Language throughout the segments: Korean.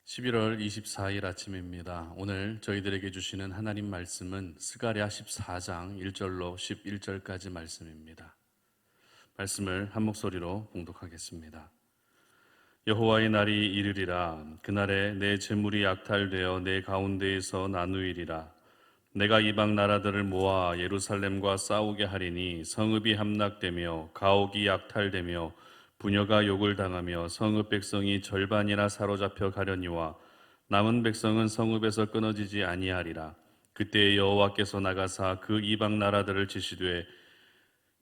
11월 24일 아침입니다. 오늘 저희들에게 주시는 하나님 말씀은 스가랴 14장 1절로 11절까지 말씀입니다. 말씀을 한 목소리로 봉독하겠습니다. 여호와의 날이 이르리라. 그날에 내 재물이 약탈되어 내 가운데에서 나누이리라. 내가 이방 나라들을 모아 예루살렘과 싸우게 하리니 성읍이 함락되며 가옥이 약탈되며 부녀가 욕을 당하며 성읍 백성이 절반이나 사로잡혀 가려니와 남은 백성은 성읍에서 끊어지지 아니하리라. 그때 여호와께서 나가사 그 이방 나라들을 지시되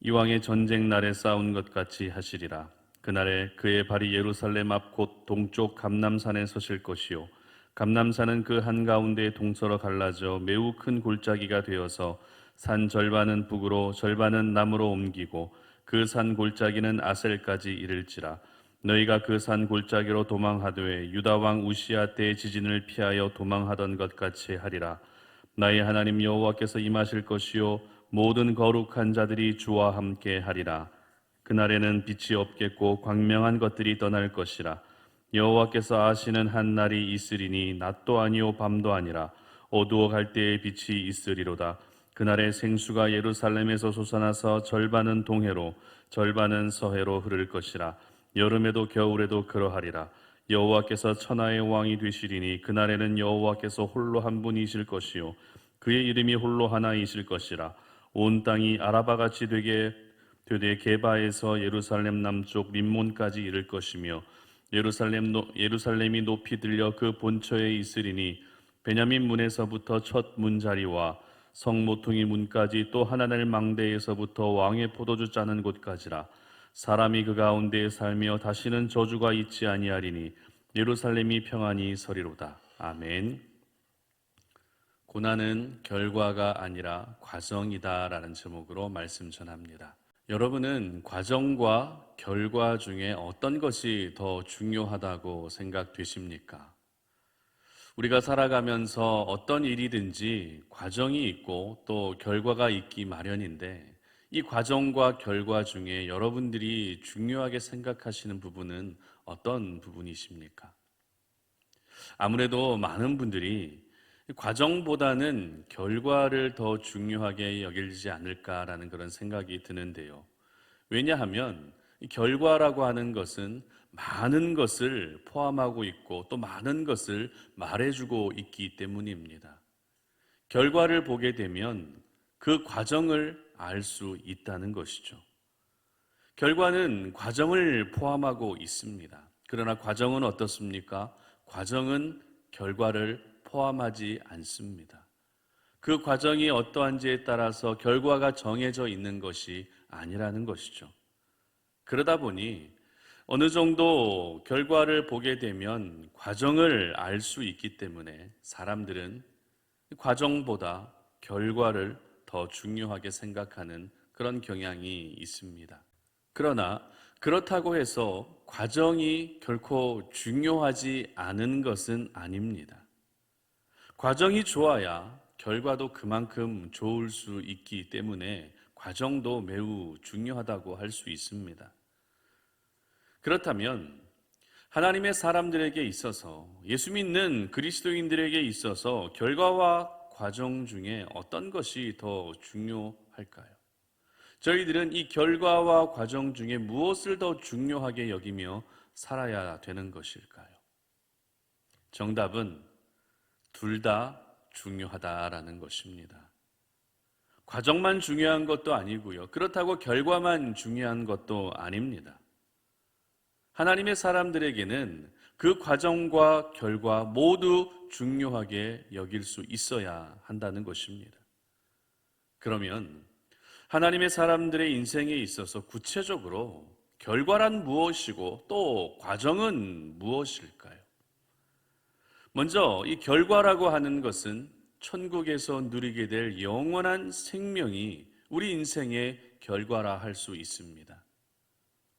이왕의 전쟁 날에 싸운 것 같이 하시리라. 그날에 그의 발이 예루살렘 앞 곧 동쪽 감람산에 서실 것이요 감람산은 그 한가운데 동서로 갈라져 매우 큰 골짜기가 되어서 산 절반은 북으로 절반은 남으로 옮기고 그 산 골짜기는 아셀까지 이를지라. 너희가 그 산 골짜기로 도망하되 유다 왕 우시야 때의 지진을 피하여 도망하던 것 같이 하리라. 나의 하나님 여호와께서 임하실 것이요 모든 거룩한 자들이 주와 함께 하리라. 그날에는 빛이 없겠고 광명한 것들이 떠날 것이라. 여호와께서 아시는 한 날이 있으리니 낮도 아니요 밤도 아니라 어두워 갈 때의 빛이 있으리로다. 그날에 생수가 예루살렘에서 솟아나서 절반은 동해로 절반은 서해로 흐를 것이라. 여름에도 겨울에도 그러하리라. 여호와께서 천하의 왕이 되시리니 그날에는 여호와께서 홀로 한 분이실 것이요 그의 이름이 홀로 하나이실 것이라. 온 땅이 아라바같이 되되 게바에서 예루살렘 남쪽 림몬까지 이를 것이며 예루살렘이 높이 들려 그 본처에 있으리니 베냐민 문에서부터 첫 문자리와 성 모퉁이 문까지 또 하나넬 망대에서부터 왕의 포도주 짜는 곳까지라. 사람이 그 가운데에 살며 다시는 저주가 있지 아니하리니 예루살렘이 평안히 서리로다. 아멘. 고난은 결과가 아니라 과정이다라는 제목으로 말씀 전합니다. 여러분은 과정과 결과 중에 어떤 것이 더 중요하다고 생각되십니까? 우리가 살아가면서 어떤 일이든지 과정이 있고 또 결과가 있기 마련인데 이 과정과 결과 중에 여러분들이 중요하게 생각하시는 부분은 어떤 부분이십니까? 아무래도 많은 분들이 과정보다는 결과를 더 중요하게 여기지 않을까라는 그런 생각이 드는데요. 왜냐하면 이 결과라고 하는 것은 많은 것을 포함하고 있고 또 많은 것을 말해주고 있기 때문입니다. 결과를 보게 되면 그 과정을 알 수 있다는 것이죠. 결과는 과정을 포함하고 있습니다. 그러나 과정은 어떻습니까? 과정은 결과를 포함하지 않습니다. 그 과정이 어떠한지에 따라서 결과가 정해져 있는 것이 아니라는 것이죠. 그러다 보니 어느 정도 결과를 보게 되면 과정을 알 수 있기 때문에 사람들은 과정보다 결과를 더 중요하게 생각하는 그런 경향이 있습니다. 그러나 그렇다고 해서 과정이 결코 중요하지 않은 것은 아닙니다. 과정이 좋아야 결과도 그만큼 좋을 수 있기 때문에 과정도 매우 중요하다고 할 수 있습니다. 그렇다면 하나님의 사람들에게 있어서 예수 믿는 그리스도인들에게 있어서 결과와 과정 중에 어떤 것이 더 중요할까요? 저희들은 이 결과와 과정 중에 무엇을 더 중요하게 여기며 살아야 되는 것일까요? 정답은 둘 다 중요하다라는 것입니다. 과정만 중요한 것도 아니고요. 그렇다고 결과만 중요한 것도 아닙니다. 하나님의 사람들에게는 그 과정과 결과 모두 중요하게 여길 수 있어야 한다는 것입니다. 그러면 하나님의 사람들의 인생에 있어서 구체적으로 결과란 무엇이고 또 과정은 무엇일까요? 먼저 이 결과라고 하는 것은 천국에서 누리게 될 영원한 생명이 우리 인생의 결과라 할 수 있습니다.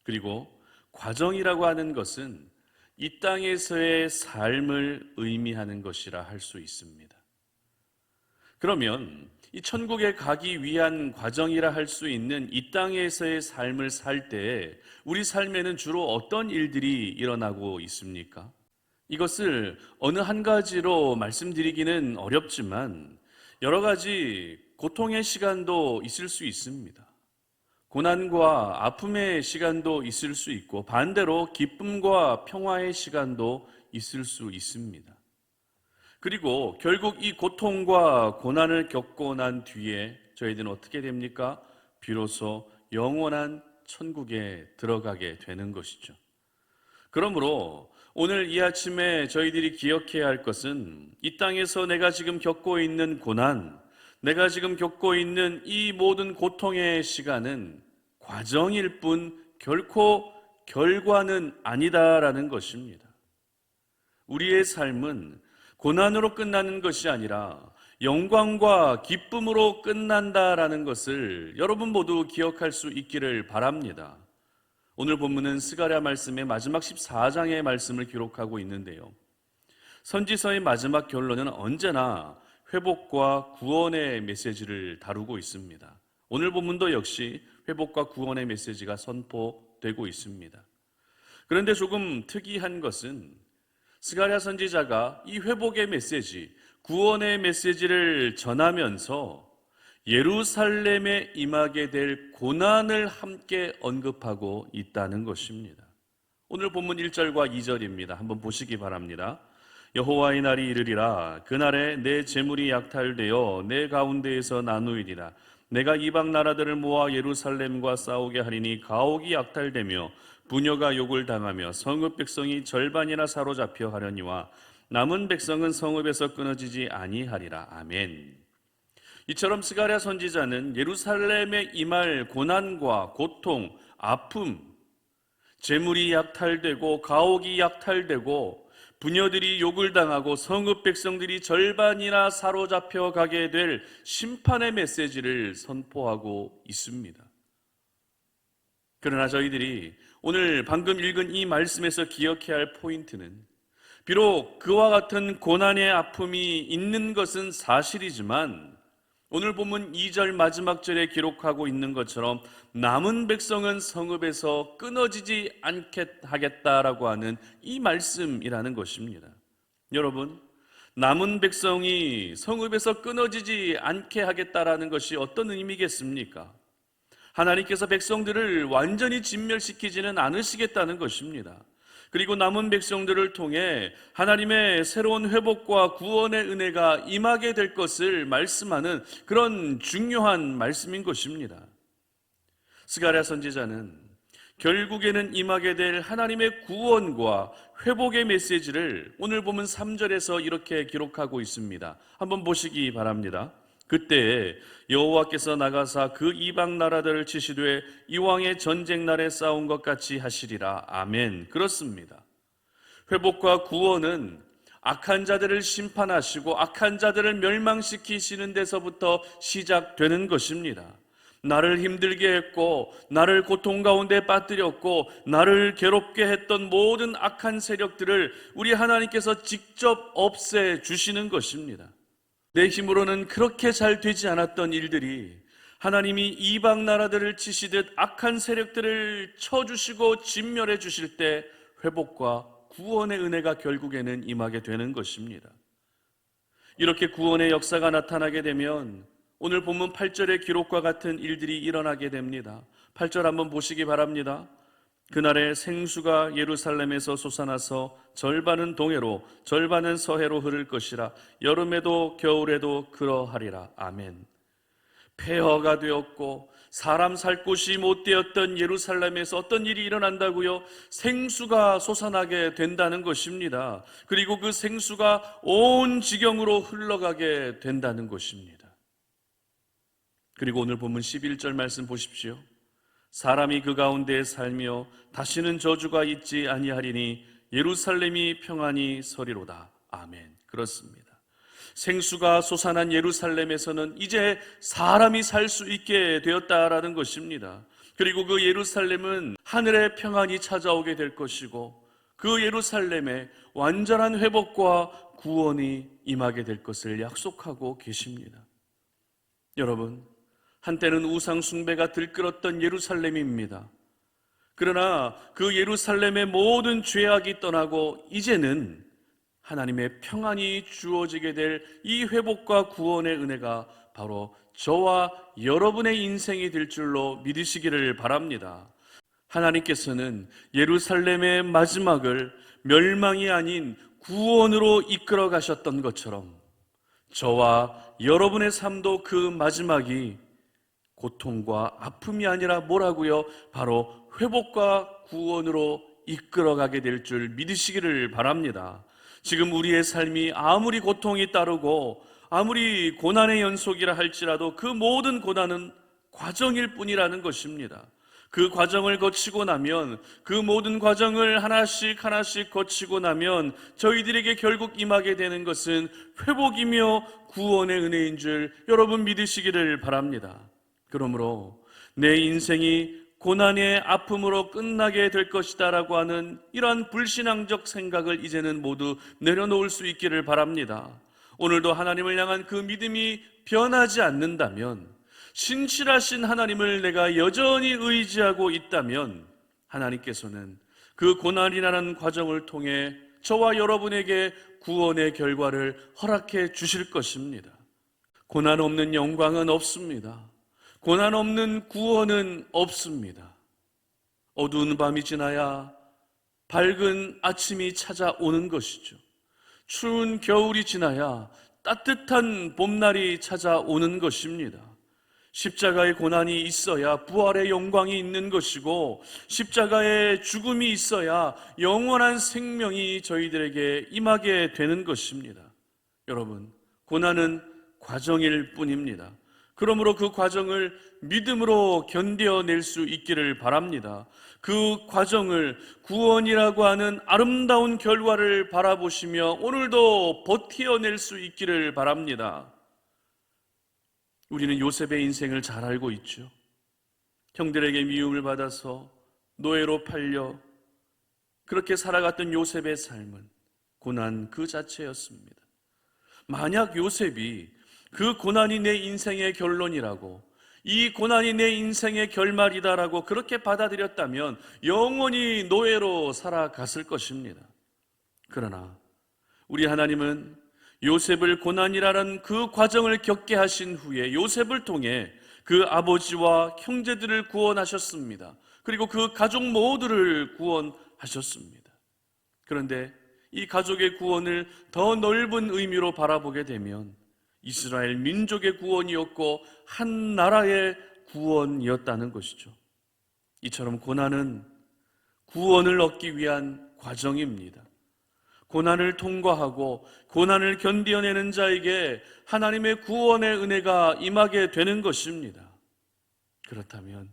그리고 과정이라고 하는 것은 이 땅에서의 삶을 의미하는 것이라 할 수 있습니다. 그러면 이 천국에 가기 위한 과정이라 할 수 있는 이 땅에서의 삶을 살 때 우리 삶에는 주로 어떤 일들이 일어나고 있습니까? 이것을 어느 한 가지로 말씀드리기는 어렵지만 여러 가지 고통의 시간도 있을 수 있습니다. 고난과 아픔의 시간도 있을 수 있고 반대로 기쁨과 평화의 시간도 있을 수 있습니다. 그리고 결국 이 고통과 고난을 겪고 난 뒤에 저희들은 어떻게 됩니까? 비로소 영원한 천국에 들어가게 되는 것이죠. 그러므로 오늘 이 아침에 저희들이 기억해야 할 것은 이 땅에서 내가 지금 겪고 있는 고난, 내가 지금 겪고 있는 이 모든 고통의 시간은 과정일 뿐 결코 결과는 아니다라는 것입니다. 우리의 삶은 고난으로 끝나는 것이 아니라 영광과 기쁨으로 끝난다라는 것을 여러분 모두 기억할 수 있기를 바랍니다. 오늘 본문은 스가랴 말씀의 마지막 14장의 말씀을 기록하고 있는데요. 선지서의 마지막 결론은 언제나 회복과 구원의 메시지를 다루고 있습니다. 오늘 본문도 역시 회복과 구원의 메시지가 선포되고 있습니다. 그런데 조금 특이한 것은 스가랴 선지자가 이 회복의 메시지, 구원의 메시지를 전하면서 예루살렘에 임하게 될 고난을 함께 언급하고 있다는 것입니다. 오늘 본문 1절과 2절입니다. 한번 보시기 바랍니다. 여호와의 날이 이르리라. 그날에 내 재물이 약탈되어 내 가운데에서 나누이리라. 내가 이방 나라들을 모아 예루살렘과 싸우게 하리니 가옥이 약탈되며 부녀가 욕을 당하며 성읍 백성이 절반이나 사로잡혀 하려니와 남은 백성은 성읍에서 끊어지지 아니하리라. 아멘. 이처럼 스가랴 선지자는 예루살렘에 임할 고난과 고통, 아픔, 재물이 약탈되고 가옥이 약탈되고 부녀들이 욕을 당하고 성읍 백성들이 절반이나 사로잡혀 가게 될 심판의 메시지를 선포하고 있습니다. 그러나 저희들이 오늘 방금 읽은 이 말씀에서 기억해야 할 포인트는 비록 그와 같은 고난의 아픔이 있는 것은 사실이지만 오늘 본문 2절 마지막 절에 기록하고 있는 것처럼 남은 백성은 성읍에서 끊어지지 않게 하겠다라고 하는 이 말씀이라는 것입니다. 여러분, 남은 백성이 성읍에서 끊어지지 않게 하겠다라는 것이 어떤 의미겠습니까? 하나님께서 백성들을 완전히 진멸시키지는 않으시겠다는 것입니다. 그리고 남은 백성들을 통해 하나님의 새로운 회복과 구원의 은혜가 임하게 될 것을 말씀하는 그런 중요한 말씀인 것입니다. 스가랴 선지자는 결국에는 임하게 될 하나님의 구원과 회복의 메시지를 오늘 보면 3절에서 이렇게 기록하고 있습니다. 한번 보시기 바랍니다. 그때에 여호와께서 나가사 그 이방 나라들을 치시되 이왕의 전쟁 날에 싸운 것 같이 하시리라. 아멘. 그렇습니다. 회복과 구원은 악한 자들을 심판하시고 악한 자들을 멸망시키시는 데서부터 시작되는 것입니다. 나를 힘들게 했고 나를 고통 가운데 빠뜨렸고 나를 괴롭게 했던 모든 악한 세력들을 우리 하나님께서 직접 없애주시는 것입니다. 내 힘으로는 그렇게 잘 되지 않았던 일들이 하나님이 이방 나라들을 치시듯 악한 세력들을 쳐주시고 진멸해 주실 때 회복과 구원의 은혜가 결국에는 임하게 되는 것입니다. 이렇게 구원의 역사가 나타나게 되면 오늘 본문 8절의 기록과 같은 일들이 일어나게 됩니다. 8절 한번 보시기 바랍니다. 그날에 생수가 예루살렘에서 솟아나서 절반은 동해로 절반은 서해로 흐를 것이라. 여름에도 겨울에도 그러하리라. 아멘. 폐허가 되었고 사람 살 곳이 못 되었던 예루살렘에서 어떤 일이 일어난다고요? 생수가 솟아나게 된다는 것입니다. 그리고 그 생수가 온 지경으로 흘러가게 된다는 것입니다. 그리고 오늘 본문 11절 말씀 보십시오. 사람이 그 가운데 살며 다시는 저주가 있지 아니하리니 예루살렘이 평안히 서리로다. 아멘. 그렇습니다. 생수가 솟아난 예루살렘에서는 이제 사람이 살 수 있게 되었다라는 것입니다. 그리고 그 예루살렘은 하늘의 평안이 찾아오게 될 것이고 그 예루살렘에 완전한 회복과 구원이 임하게 될 것을 약속하고 계십니다. 여러분, 한때는 우상 숭배가 들끓었던 예루살렘입니다. 그러나 그 예루살렘의 모든 죄악이 떠나고 이제는 하나님의 평안이 주어지게 될 이 회복과 구원의 은혜가 바로 저와 여러분의 인생이 될 줄로 믿으시기를 바랍니다. 하나님께서는 예루살렘의 마지막을 멸망이 아닌 구원으로 이끌어 가셨던 것처럼 저와 여러분의 삶도 그 마지막이 고통과 아픔이 아니라 뭐라고요? 바로 회복과 구원으로 이끌어가게 될 줄 믿으시기를 바랍니다. 지금 우리의 삶이 아무리 고통이 따르고 아무리 고난의 연속이라 할지라도 그 모든 고난은 과정일 뿐이라는 것입니다. 그 과정을 거치고 나면, 그 모든 과정을 하나씩 하나씩 거치고 나면 저희들에게 결국 임하게 되는 것은 회복이며 구원의 은혜인 줄 여러분 믿으시기를 바랍니다. 그러므로 내 인생이 고난의 아픔으로 끝나게 될 것이다 라고 하는 이러한 불신앙적 생각을 이제는 모두 내려놓을 수 있기를 바랍니다. 오늘도 하나님을 향한 그 믿음이 변하지 않는다면, 신실하신 하나님을 내가 여전히 의지하고 있다면 하나님께서는 그 고난이라는 과정을 통해 저와 여러분에게 구원의 결과를 허락해 주실 것입니다. 고난 없는 영광은 없습니다. 고난 없는 구원은 없습니다. 어두운 밤이 지나야 밝은 아침이 찾아오는 것이죠. 추운 겨울이 지나야 따뜻한 봄날이 찾아오는 것입니다. 십자가의 고난이 있어야 부활의 영광이 있는 것이고, 십자가의 죽음이 있어야 영원한 생명이 저희들에게 임하게 되는 것입니다. 여러분, 고난은 과정일 뿐입니다. 그러므로 그 과정을 믿음으로 견뎌낼 수 있기를 바랍니다. 그 과정을 구원이라고 하는 아름다운 결과를 바라보시며 오늘도 버텨낼 수 있기를 바랍니다. 우리는 요셉의 인생을 잘 알고 있죠. 형들에게 미움을 받아서 노예로 팔려 그렇게 살아갔던 요셉의 삶은 고난 그 자체였습니다. 만약 요셉이 그 고난이 내 인생의 결론이라고, 이 고난이 내 인생의 결말이다라고 그렇게 받아들였다면 영원히 노예로 살아갔을 것입니다. 그러나 우리 하나님은 요셉을 고난이라는 그 과정을 겪게 하신 후에 요셉을 통해 그 아버지와 형제들을 구원하셨습니다. 그리고 그 가족 모두를 구원하셨습니다. 그런데 이 가족의 구원을 더 넓은 의미로 바라보게 되면 이스라엘 민족의 구원이었고 한 나라의 구원이었다는 것이죠. 이처럼 고난은 구원을 얻기 위한 과정입니다. 고난을 통과하고 고난을 견뎌내는 자에게 하나님의 구원의 은혜가 임하게 되는 것입니다. 그렇다면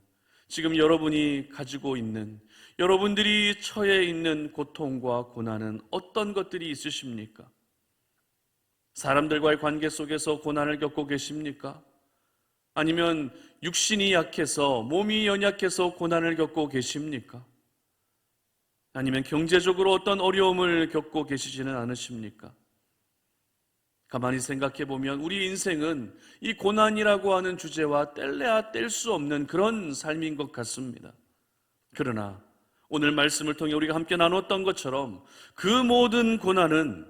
지금 여러분이 가지고 있는, 여러분들이 처해 있는 고통과 고난은 어떤 것들이 있으십니까? 사람들과의 관계 속에서 고난을 겪고 계십니까? 아니면 육신이 약해서, 몸이 연약해서 고난을 겪고 계십니까? 아니면 경제적으로 어떤 어려움을 겪고 계시지는 않으십니까? 가만히 생각해 보면 우리 인생은 이 고난이라고 하는 주제와 뗄래야 뗄 수 없는 그런 삶인 것 같습니다. 그러나 오늘 말씀을 통해 우리가 함께 나눴던 것처럼 그 모든 고난은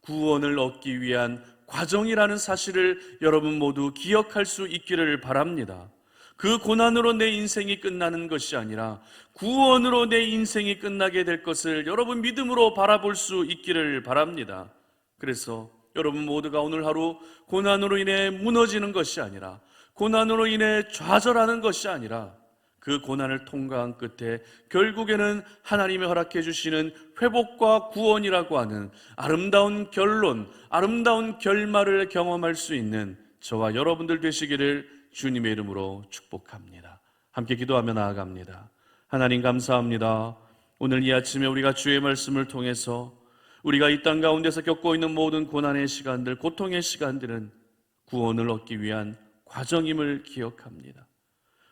구원을 얻기 위한 과정이라는 사실을 여러분 모두 기억할 수 있기를 바랍니다. 그 고난으로 내 인생이 끝나는 것이 아니라 구원으로 내 인생이 끝나게 될 것을 여러분 믿음으로 바라볼 수 있기를 바랍니다. 그래서 여러분 모두가 오늘 하루 고난으로 인해 무너지는 것이 아니라, 고난으로 인해 좌절하는 것이 아니라 그 고난을 통과한 끝에 결국에는 하나님이 허락해 주시는 회복과 구원이라고 하는 아름다운 결론, 아름다운 결말을 경험할 수 있는 저와 여러분들 되시기를 주님의 이름으로 축복합니다. 함께 기도하며 나아갑니다. 하나님 감사합니다. 오늘 이 아침에 우리가 주의 말씀을 통해서 우리가 이 땅 가운데서 겪고 있는 모든 고난의 시간들, 고통의 시간들은 구원을 얻기 위한 과정임을 기억합니다.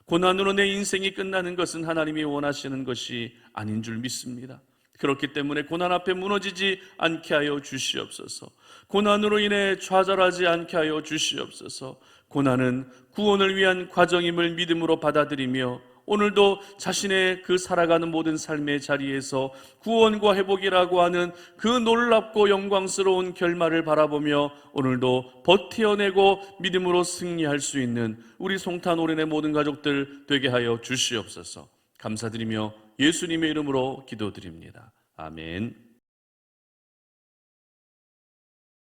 고난으로 내 인생이 끝나는 것은 하나님이 원하시는 것이 아닌 줄 믿습니다. 그렇기 때문에 고난 앞에 무너지지 않게 하여 주시옵소서. 고난으로 인해 좌절하지 않게 하여 주시옵소서. 고난은 구원을 위한 과정임을 믿음으로 받아들이며 오늘도 자신의 그 살아가는 모든 삶의 자리에서 구원과 회복이라고 하는 그 놀랍고 영광스러운 결말을 바라보며 오늘도 버텨내고 믿음으로 승리할 수 있는 우리 송탄 오랜의 모든 가족들 되게 하여 주시옵소서. 감사드리며 예수님의 이름으로 기도드립니다. 아멘.